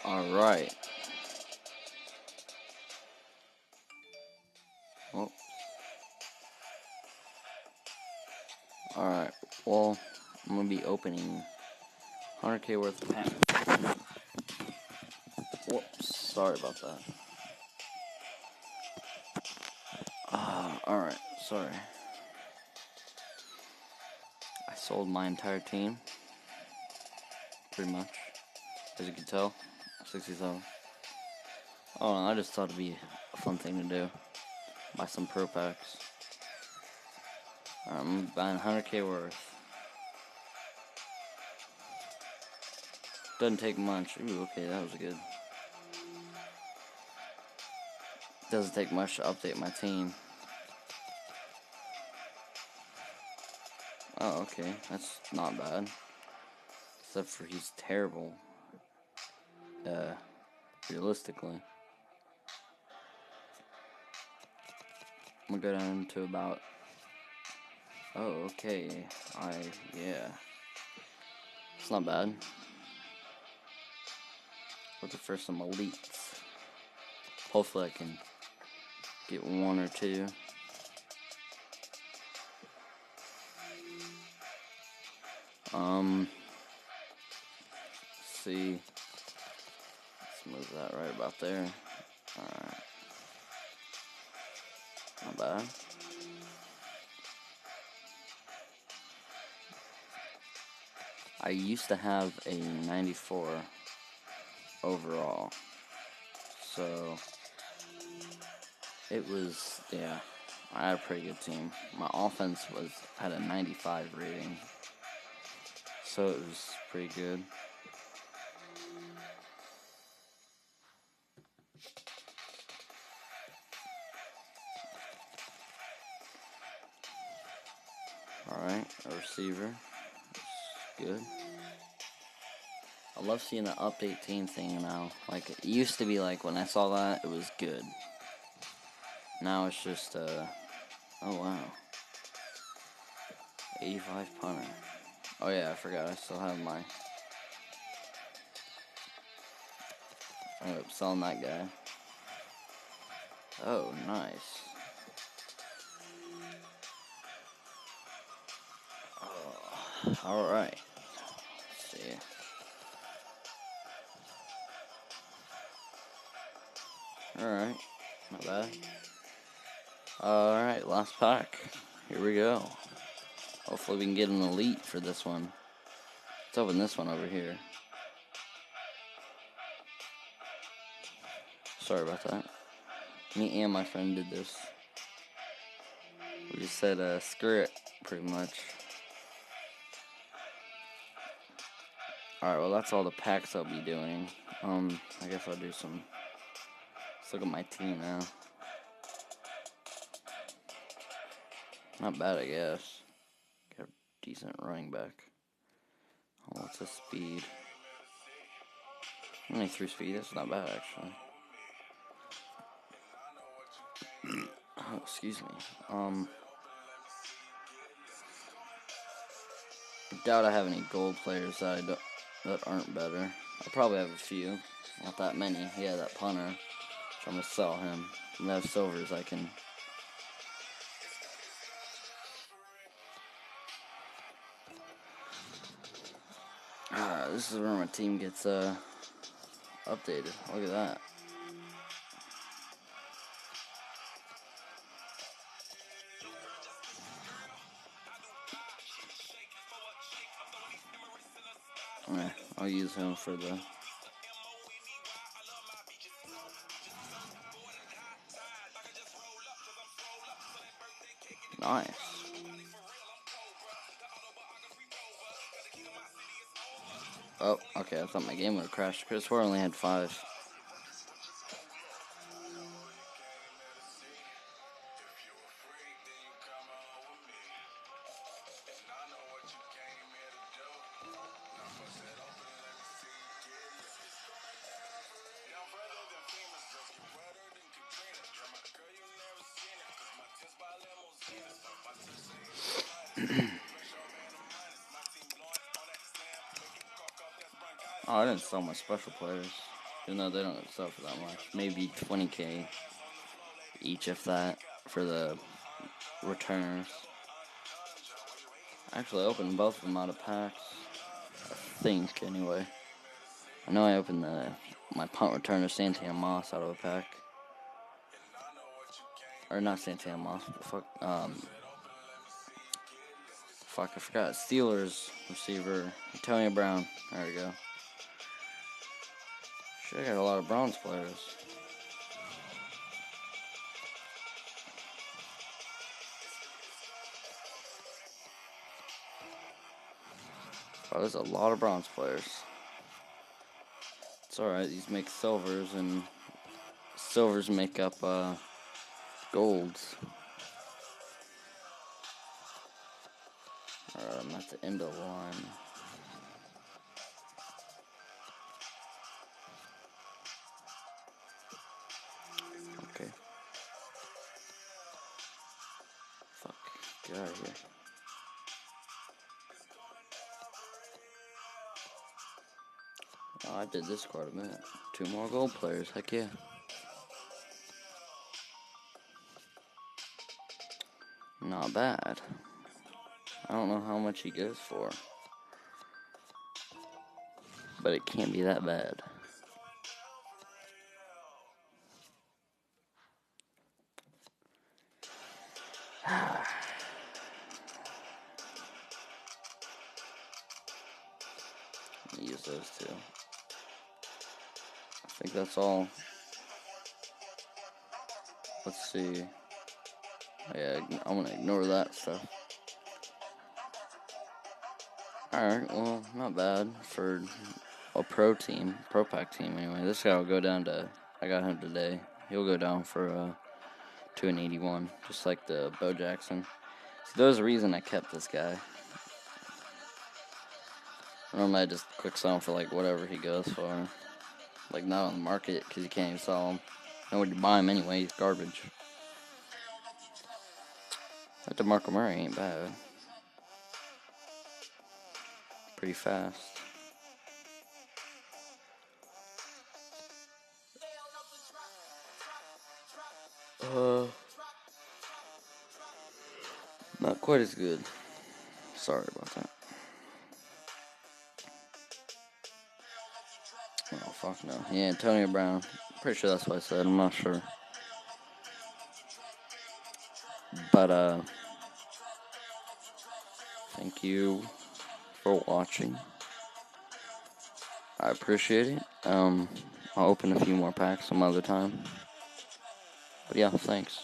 Alright. Well, alright. Well, I'm gonna be opening 100k worth of packs. Whoops. Sorry about that. Alright. Sorry. I sold my entire team. Pretty much. As you can tell. 67. Oh no, I just thought it'd be a fun thing to do. Buy some pro packs. I'm buying 100k worth. Doesn't take much. Ooh, okay, that was good. Doesn't take much to update my team. Oh, okay, that's not bad. Except for he's terrible. Realistically. I'm gonna go down to about... Oh, okay. Yeah. It's not bad. Looking for some elites. Hopefully I can get one or two. Let's see. Let's move that right about there. Alright. Not bad. I used to have a 94 overall. So it was, yeah, I had a pretty good team. My offense had a 95 rating. So it was pretty good. Alright, a receiver. That's good. I love seeing the update team thing now. Like, it used to be like, when I saw that, it was good. Now it's just, oh wow. 85 punter. Oh yeah, I forgot, I still have my... I ended up selling that guy. Oh, nice. Oh, alright. Let's see. Alright, not bad. Alright, last pack. Here we go. Hopefully we can get an elite for this one. Let's open this one over here. Sorry about that. Me and my friend did this. We just said, screw it, pretty much. Alright, well that's all the packs I'll be doing. I guess I'll do some... Let's look at my team now. Not bad, I guess. Got a decent running back. Oh, what's his speed? Only 3 speed, that's not bad, actually. Oh, excuse me. Doubt I have any gold players that aren't better. I probably have a few. Not that many. Yeah, that punter. So I'm gonna sell him. I'm gonna have silvers I can... this is where my team gets updated. Look at that. Yeah, I'll use him for the... Nice. Oh, okay, I thought my game would have crashed. Chris Ware only had 5. Oh, I didn't sell my special players. Even though they don't sell for that much. Maybe 20k each, if that, for the returners. Actually, I opened both of them out of packs. I think, anyway. I know I opened my punt returner Santana Moss out of a pack. Or not Santana Moss, but I forgot. Steelers receiver, Antonio Brown. There we go. Shit, I got a lot of Browns players. Oh, there's a lot of Browns players. It's alright, these make silvers, and silvers make up, golds. Alright, I'm at the end of the line. Okay. Fuck. Get out of here. Oh, I did this quite a bit. 2 more gold players. Heck yeah. Not bad. I don't know how much he goes for, but it can't be that bad. Use those two. I think that's all. Let's see. Yeah, I'm gonna ignore that stuff. Alright, well, not bad for a pro pack team anyway. This guy will go down to, I got him today. He'll go down for to an 81, just like the Bo Jackson. See, there's a reason I kept this guy. Normally I just quick sell him for like whatever he goes for. Like not on the market because you can't even sell him. Nobody buy him anyway, he's garbage. That DeMarco Murray ain't bad. Pretty fast. Not quite as good. Sorry about that. Oh, fuck no. Yeah, Antonio Brown. Pretty sure that's what I said. I'm not sure. But, thank you for watching. I appreciate it. I'll open a few more packs some other time. But yeah, thanks.